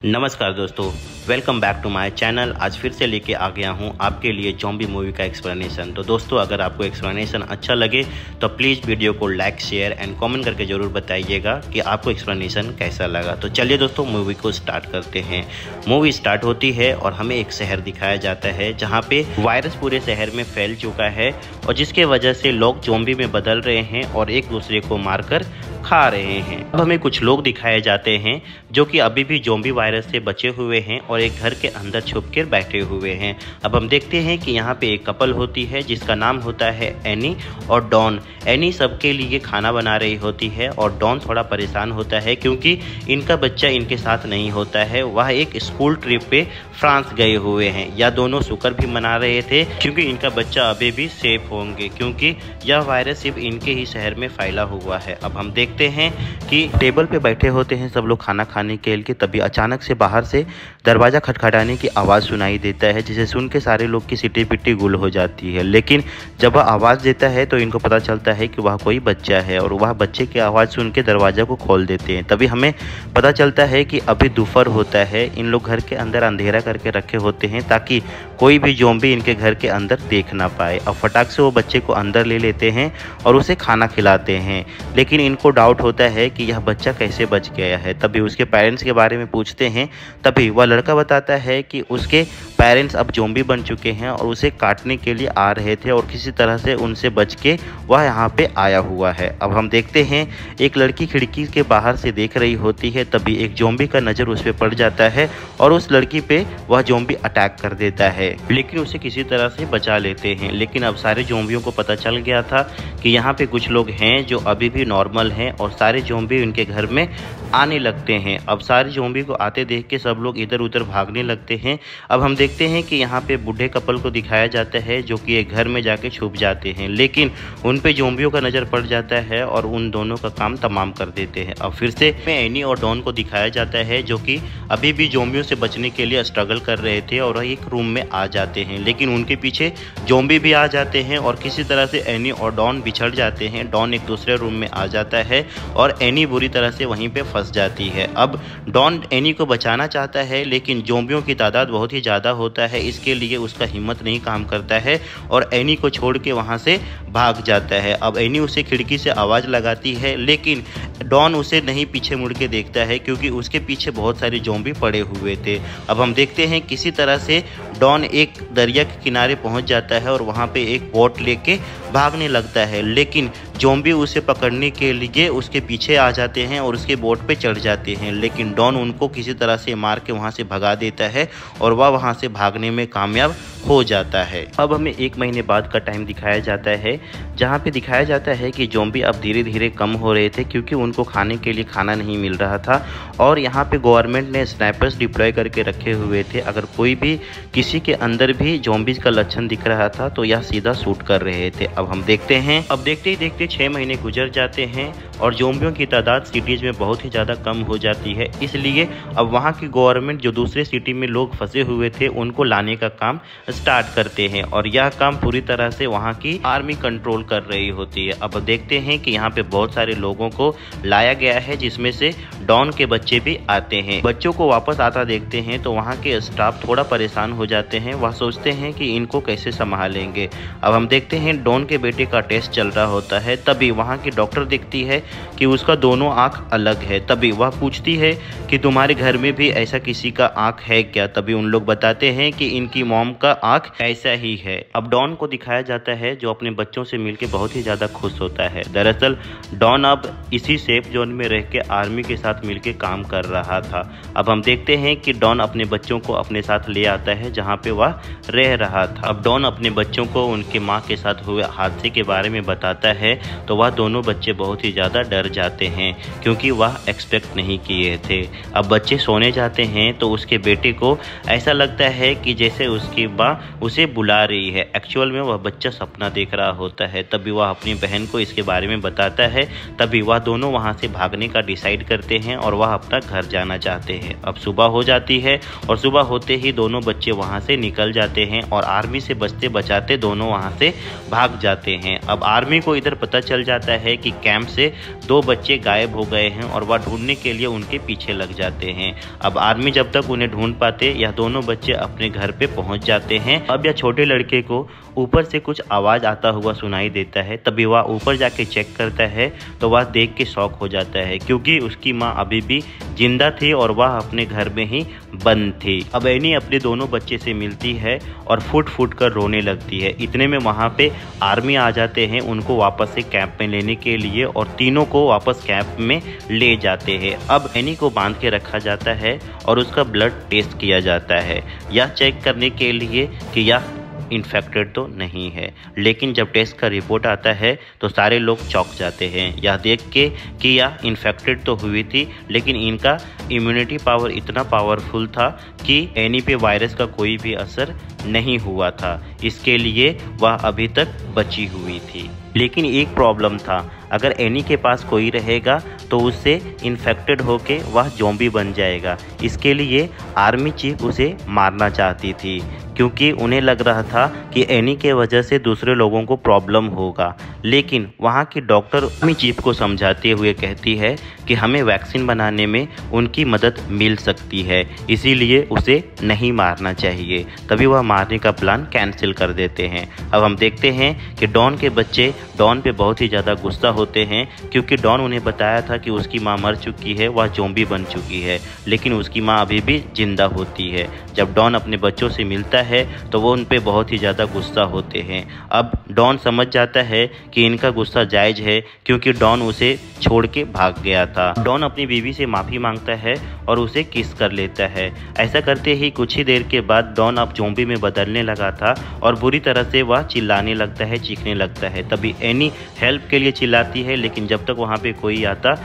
नमस्कार दोस्तों, welcome back to my channel. आज फिर से लेके आ गया हूँ आपके लिए ज़ॉम्बी मूवी का एक्सप्लेनेशन। तो दोस्तों, अगर आपको एक्सप्लेनेशन अच्छा लगे तो प्लीज़ वीडियो को लाइक, शेयर एंड कमेंट करके ज़रूर बताइएगा कि आपको एक्सप्लेनेशन कैसा लगा। तो चलिए दोस्तों, मूवी को स्टार्ट करते हैं। मूवी स्टार्ट होती है और हमें एक शहर दिखाया जाता है जहाँ पे वायरस पूरे शहर में फैल चुका है और जिसके वजह से लोग ज़ॉम्बी में बदल रहे हैं और एक दूसरे को मारकर खा रहे हैं। अब हमें कुछ लोग दिखाए जाते हैं जो कि अभी भी ज़ॉम्बी वायरस से बचे हुए हैं और एक घर के अंदर छुप कर बैठे हुए हैं। अब हम देखते हैं कि यहाँ पे एक कपल होती है जिसका नाम होता है एनी और डॉन। एनी सबके लिए खाना बना रही होती है और डॉन थोड़ा परेशान होता है क्योंकि इनका बच्चा इनके साथ नहीं होता है। वह एक स्कूल ट्रिप पे फ्रांस गए हुए हैं। या दोनों शुक्र भी मना रहे थे क्योंकि इनका बच्चा अभी भी सेफ होंगे, क्योंकि यह वायरस सिर्फ इनके ही शहर में फैला हुआ है। अब हम देखते हैं कि टेबल पे बैठे होते हैं सब लोग खाना खाने के लिए, तभी अचानक से बाहर से दरवाज़ा खटखटाने की आवाज़ सुनाई देता है, जिसे सुन के सारे लोग की सिटी पिट्टी गुल हो जाती है। लेकिन जब वह आवाज़ देता है तो इनको पता चलता है कि वह कोई बच्चा है और वह बच्चे की आवाज़ सुन के दरवाज़ा को खोल देते हैं। तभी हमें पता चलता है कि अभी दोपहर होता है। इन लोग घर के अंदर अंधेरा करके रखे होते हैं ताकि कोई भी ज़ॉम्बी इनके घर के अंदर देख ना पाए। अब फटाक से वो बच्चे को अंदर ले लेते हैं और उसे खाना खिलाते हैं, लेकिन इनको डाउट होता है कि यह बच्चा कैसे बच गया है। तभी उसके पेरेंट्स के बारे में पूछते हैं, तभी वह लड़का बताता है कि उसके पेरेंट्स अब ज़ॉम्बी बन चुके हैं और उसे काटने के लिए आ रहे थे और किसी तरह से उनसे बच के वह यहाँ पे आया हुआ है। अब हम देखते हैं एक लड़की खिड़की के बाहर से देख रही होती है, तभी एक ज़ॉम्बी का नज़र उस पर पड़ जाता है और उस लड़की पे वह ज़ॉम्बी अटैक कर देता है, लेकिन उसे किसी तरह से बचा लेते हैं। लेकिन अब सारे ज़ॉम्बियों को पता चल गया था कि यहाँ पे कुछ लोग हैं जो अभी भी नॉर्मल हैं और सारे ज़ॉम्बी उनके घर में आने लगते हैं। अब सारे ज़ॉम्बी को आते देख के सब लोग इधर उधर भागने लगते हैं। अब हम देखते हैं कि यहाँ पे बूढ़े कपल को दिखाया जाता है जो कि एक घर में जाके छुप जाते हैं, लेकिन उन पे ज़ॉम्बियों का नज़र पड़ जाता है और उन दोनों का काम तमाम कर देते हैं। अब फिर से एनी और डॉन को दिखाया जाता है जो कि अभी भी ज़ॉम्बियों से बचने के लिए स्ट्रगल कर रहे थे और एक रूम में आ जाते हैं, लेकिन उनके पीछे ज़ॉम्बी भी आ जाते हैं और किसी तरह से एनी और डॉन बिछड़ जाते हैं। डॉन एक दूसरे रूम में आ जाता है और एनी बुरी तरह से वहीं पे फंस जाती है। अब डॉन एनी को बचाना चाहता है, लेकिन ज़ॉम्बियों की तादाद बहुत ही ज़्यादा होता है, इसके लिए उसका हिम्मत नहीं काम करता है और एनी को छोड़ के वहाँ से भाग जाता है। अब एनी उसे खिड़की से आवाज़ लगाती है, लेकिन डॉन उसे नहीं पीछे मुड़ के देखता है क्योंकि उसके पीछे बहुत सारे ज़ॉम्बी पड़े हुए थे। अब हम देखते हैं किसी तरह से डॉन एक दरिया के किनारे पहुंच जाता है और वहां पे एक बोट लेके भागने लगता है, लेकिन ज़ॉम्बी उसे पकड़ने के लिए उसके पीछे आ जाते हैं और उसके बोट पे चढ़ जाते हैं, लेकिन डॉन उनको किसी तरह से मार के वहां से भगा देता है और वह वहां से भागने में कामयाब हो जाता है। अब हमें 1 महीने बाद का टाइम दिखाया जाता है जहाँ पे दिखाया जाता है कि ज़ॉम्बी अब धीरे धीरे कम हो रहे थे क्योंकि उनको खाने के लिए खाना नहीं मिल रहा था और यहाँ पे गवर्नमेंट ने स्नाइपर्स डिप्लॉय करके रखे हुए थे। अगर कोई भी किसी के अंदर भी ज़ॉम्बीज का लक्षण दिख रहा था तो यह सीधा शूट कर रहे थे। अब हम देखते हैं, अब देखते ही देखते 6 महीने गुजर जाते हैं और ज़ॉम्बियों की तादाद सिटीज़ में बहुत ही ज़्यादा कम हो जाती है। इसलिए अब वहाँ की गवर्नमेंट जो दूसरे सिटी में लोग फंसे हुए थे उनको लाने का काम स्टार्ट करते हैं और यह काम पूरी तरह से वहाँ की आर्मी कंट्रोल कर रही होती है। अब देखते हैं कि यहाँ पे बहुत सारे लोगों को लाया गया है, जिसमें से डॉन के बच्चे भी आते हैं। बच्चों को वापस आता देखते हैं तो वहाँ के स्टाफ थोड़ा परेशान हो जाते हैं। वह सोचते हैं कि इनको कैसे संभालेंगे। अब हम देखते हैं डॉन के बेटे का टेस्ट चल रहा होता है, तभी वहाँ की डॉक्टर देखती है कि उसका दोनों आँख अलग है। तभी वह पूछती है कि तुम्हारे घर में भी ऐसा किसी का आँख है क्या? तभी उन लोग बताते हैं कि इनकी मॉम का आँख ऐसा ही है। अब डॉन को दिखाया जाता है जो अपने बच्चों से मिलकर बहुत ही ज़्यादा खुश होता है। दरअसल डॉन अब इसी सेफ जोन में रह के आर्मी के साथ मिलकर काम कर रहा था। अब हम देखते हैं कि डॉन अपने बच्चों को अपने साथ ले आता है जहाँ पे वह रह रहा था। अब डॉन अपने बच्चों को उनके माँ के साथ हुए हादसे के बारे में बताता है तो वह दोनों बच्चे बहुत ही ज़्यादा डर जाते हैं क्योंकि वह एक्सपेक्ट नहीं किए थे। अब बच्चे सोने जाते हैं तो उसके बेटे को ऐसा लगता है कि जैसे उसकी माँ माँ उसे बुला रही है। एक्चुअल में वह बच्चा सपना देख रहा होता है। तभी वह अपनी बहन को इसके बारे में बताता है। तभी वह दोनों वहाँ से भागने का डिसाइड करते हैं और वह अपना घर जाना चाहते हैं। अब सुबह हो जाती है और सुबह होते ही दोनों बच्चे वहाँ से निकल जाते हैं और आर्मी से बचते बचाते दोनों वहाँ से भाग जाते हैं। अब आर्मी को इधर पता चल जाता है कि कैंप से 2 बच्चे गायब हो गए हैं और वह ढूंढने के लिए उनके पीछे लग जाते हैं। अब आर्मी जब तक उन्हें ढूंढ पाते यह दोनों बच्चे अपने घर पे पहुंच जाते हैं। अब यह छोटे लड़के को ऊपर से कुछ आवाज़ आता हुआ सुनाई देता है। तभी वह ऊपर जाके चेक करता है तो वह देख के शॉक हो जाता है, क्योंकि उसकी माँ अभी भी जिंदा थी और वह अपने घर में ही बंद थी। अब एनी अपने दोनों बच्चे से मिलती है और फुट फुट कर रोने लगती है। इतने में वहाँ पे आर्मी आ जाते हैं उनको वापस से कैंप में लेने के लिए और तीनों को वापस कैंप में ले जाते हैं। अब एनी को बांध के रखा जाता है और उसका ब्लड टेस्ट किया जाता है, यह चेक करने के लिए कि यह इन्फेक्टेड तो नहीं है। लेकिन जब टेस्ट का रिपोर्ट आता है तो सारे लोग चौंक जाते हैं यह देख के कि यह इन्फेक्टेड तो हुई थी, लेकिन इनका इम्यूनिटी पावर इतना पावरफुल था कि एनी पे वायरस का कोई भी असर नहीं हुआ था। इसके लिए वह अभी तक बची हुई थी। लेकिन एक प्रॉब्लम था, अगर एनी के पास कोई रहेगा तो उससे इन्फेक्टेड होके वह ज़ॉम्बी बन जाएगा। इसके लिए आर्मी चीफ उसे मारना चाहती थी, क्योंकि उन्हें लग रहा था कि एनी के वजह से दूसरे लोगों को प्रॉब्लम होगा। लेकिन वहाँ की डॉक्टर आर्मी चीफ को समझाते हुए कहती है कि हमें वैक्सीन बनाने में उनकी मदद मिल सकती है, इसीलिए उसे नहीं मारना चाहिए। तभी वह मारने का प्लान कैंसिल कर देते हैं। अब हम देखते हैं कि डॉन के बच्चे डॉन पे बहुत ही ज़्यादा गुस्सा होते हैं, क्योंकि डॉन उन्हें बताया था कि उसकी माँ मर चुकी है, वह ज़ॉम्बी बन चुकी है, लेकिन उसकी माँ अभी भी जिंदा होती है। जब डॉन अपने बच्चों से मिलता है तो वो उन पे बहुत ही ज़्यादा गुस्सा होते हैं। अब डॉन समझ जाता है कि इनका गुस्सा जायज़ है, क्योंकि डॉन उसे छोड़ के भाग गया था। डॉन अपनी बीवी से माफ़ी मांगता है और उसे किस कर लेता है। ऐसा करते ही कुछ ही देर के बाद डॉन अब ज़ॉम्बी में बदलने लगा था और बुरी तरह से वह चिल्लाने लगता है, चीखने लगता है। तभी एनी हेल्प के लिए चिल्लाती है, लेकिन जब तक वहाँ पे कोई आता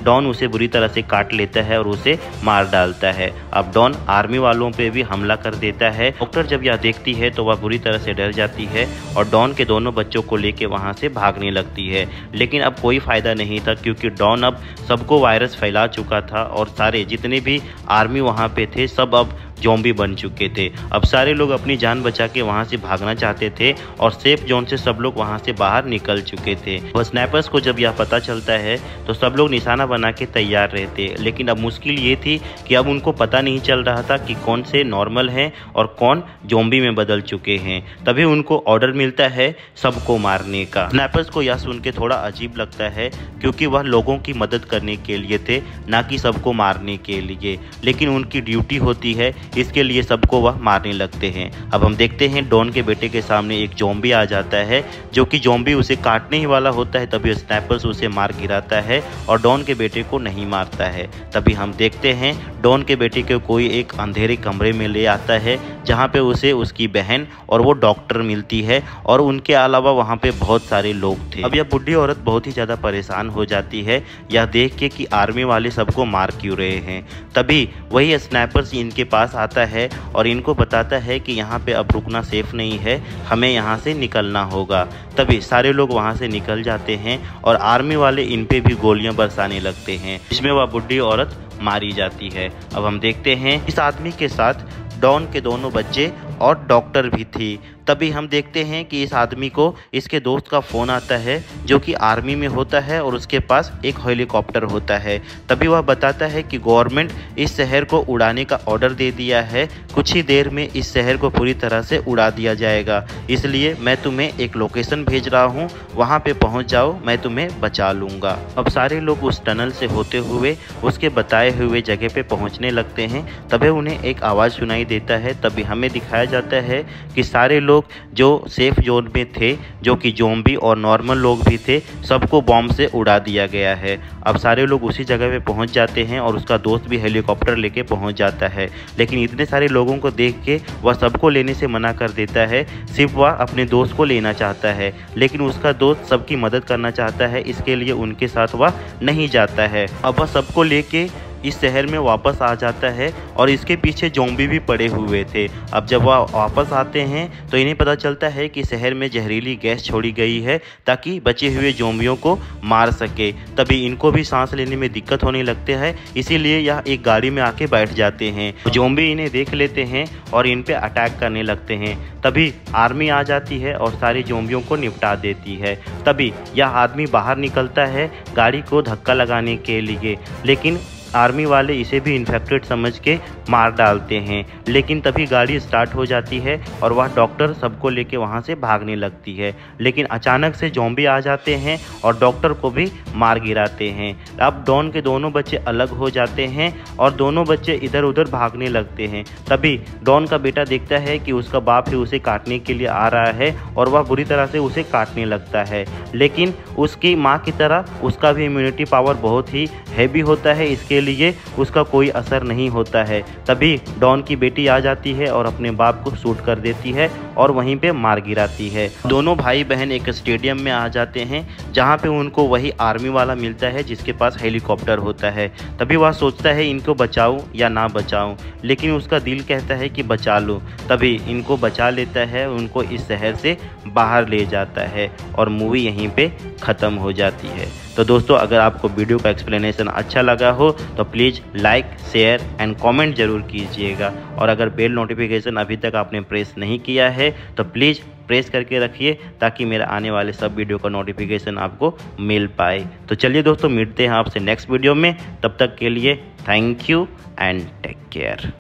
डॉन उसे बुरी तरह से काट लेता है और उसे मार डालता है। अब डॉन आर्मी वालों पे भी हमला कर देता है। डॉक्टर जब यह देखती है तो वह बुरी तरह से डर जाती है और डॉन के दोनों बच्चों को लेके वहां से भागने लगती है। लेकिन अब कोई फायदा नहीं था, क्योंकि डॉन अब सबको वायरस फैला चुका था और सारे जितने भी आर्मी वहां पे थे सब अब ज़ॉम्बी बन चुके थे। अब सारे लोग अपनी जान बचा के वहाँ से भागना चाहते थे और सेफ जोन से सब लोग वहाँ से बाहर निकल चुके थे। वह स्नैपर्स को जब यह पता चलता है तो सब लोग निशाना बना के तैयार रहते। लेकिन अब मुश्किल ये थी कि अब उनको पता नहीं चल रहा था कि कौन से नॉर्मल हैं और कौन ज़ॉम्बी में बदल चुके हैं। तभी उनको ऑर्डर मिलता है सबको मारने का। स्नैपर्स को यह सुन के थोड़ा अजीब लगता है, क्योंकि वह लोगों की मदद करने के लिए थे, ना कि सबको मारने के लिए। लेकिन उनकी ड्यूटी होती है, इसके लिए सबको वह मारने लगते हैं। अब हम देखते हैं डॉन के बेटे के सामने एक ज़ॉम्बी आ जाता है, जो कि ज़ॉम्बी उसे काटने ही वाला होता है। तभी स्नैपर्स उसे मार गिराता है और डॉन के बेटे को नहीं मारता है। तभी हम देखते हैं डॉन के बेटे को कोई एक अंधेरे कमरे में ले आता है, जहाँ पे उसे उसकी बहन और वो डॉक्टर मिलती है और उनके अलावा वहाँ पे बहुत सारे लोग थे। अब यह बुढ़ी औरत बहुत ही ज़्यादा परेशान हो जाती है यह देख के कि आर्मी वाले सबको मार क्यों रहे हैं। तभी वही स्नैपर्स इनके पास आता है और इनको बताता है कि यहाँ पे अब रुकना सेफ नहीं है, हमें यहाँ से निकलना होगा। तभी सारे लोग वहाँ से निकल जाते हैं और आर्मी वाले इन पे भी गोलियां बरसाने लगते हैं, जिसमें वह बुढ़ी औरत मारी जाती है। अब हम देखते हैं इस आदमी के साथ डॉन के दोनों बच्चे और डॉक्टर भी थी। तभी हम देखते हैं कि इस आदमी को इसके दोस्त का फ़ोन आता है, जो कि आर्मी में होता है और उसके पास एक हेलीकॉप्टर होता है। तभी वह बताता है कि गवर्नमेंट इस शहर को उड़ाने का ऑर्डर दे दिया है, कुछ ही देर में इस शहर को पूरी तरह से उड़ा दिया जाएगा, इसलिए मैं तुम्हें एक लोकेशन भेज रहा हूँ, वहाँ पे पहुँच जाओ, मैं तुम्हें बचा लूँगा। अब सारे लोग उस टनल से होते हुए उसके बताए हुए जगह पे पहुँचने लगते हैं। तभी उन्हें एक आवाज़ सुनाई देता है। तभी हमें दिखाया जाता है कि सारे लोग जो सेफ जोन में थे, जो कि ज़ॉम्बी और नॉर्मल लोग भी थे, सबको बॉम्ब से उड़ा दिया गया है। अब सारे लोग उसी जगह पे पहुंच जाते हैं और उसका दोस्त भी हेलीकॉप्टर लेके पहुंच जाता है। लेकिन इतने सारे लोगों को देख के वह सबको लेने से मना कर देता है, सिर्फ वह अपने दोस्त को लेना चाहता है। लेकिन उसका दोस्त सबकी मदद करना चाहता है, इसके लिए उनके साथ वह नहीं जाता है। अब वह सबको लेके इस शहर में वापस आ जाता है और इसके पीछे ज़ॉम्बी भी पड़े हुए थे। अब जब वह वापस आते हैं तो इन्हें पता चलता है कि शहर में जहरीली गैस छोड़ी गई है ताकि बचे हुए ज़ॉम्बियों को मार सके। तभी इनको भी सांस लेने में दिक्कत होने लगती है, इसीलिए यह एक गाड़ी में आके बैठ जाते हैं। ज़ॉम्बी इन्हें देख लेते हैं और इन पे अटैक करने लगते हैं। तभी आर्मी आ जाती है और सारे ज़ॉम्बियों को निपटा देती है। तभी यह आदमी बाहर निकलता है गाड़ी को धक्का लगाने के लिए, लेकिन आर्मी वाले इसे भी इन्फेक्टेड समझ के मार डालते हैं। लेकिन तभी गाड़ी स्टार्ट हो जाती है और वह डॉक्टर सबको लेके वहाँ से भागने लगती है। लेकिन अचानक से ज़ॉम्बी आ जाते हैं और डॉक्टर को भी मार गिराते हैं। अब डॉन के दोनों बच्चे अलग हो जाते हैं और दोनों बच्चे इधर उधर भागने लगते हैं। तभी डॉन का बेटा देखता है कि उसका बाप ही उसे काटने के लिए आ रहा है और वह बुरी तरह से उसे काटने लगता है। लेकिन उसकी माँ की तरह उसका भी इम्यूनिटी पावर बहुत ही हैवी होता है, इसके लिए उसका कोई असर नहीं होता है। तभी डॉन की बेटी आ जाती है और अपने बाप को शूट कर देती है और वहीं पे मार गिराती है। दोनों भाई बहन एक स्टेडियम में आ जाते हैं जहां पे उनको वही आर्मी वाला मिलता है जिसके पास हेलीकॉप्टर होता है। तभी वह सोचता है इनको बचाऊं या ना बचाऊं, लेकिन उसका दिल कहता है कि बचा लो। तभी इनको बचा लेता है, उनको इस शहर से बाहर ले जाता है और मूवी यहीं पे ख़त्म हो जाती है। तो दोस्तों, अगर आपको वीडियो का एक्सप्लेनेशन अच्छा लगा हो तो please like, share and comment ज़रूर कीजिएगा। और अगर बेल नोटिफिकेशन अभी तक आपने प्रेस नहीं किया है तो प्लीज़ प्रेस करके रखिए ताकि मेरा आने वाले सब वीडियो का नोटिफिकेशन आपको मिल पाए। तो चलिए दोस्तों, मिलते हैं आपसे नेक्स्ट वीडियो में। तब तक के लिए thank you and take care.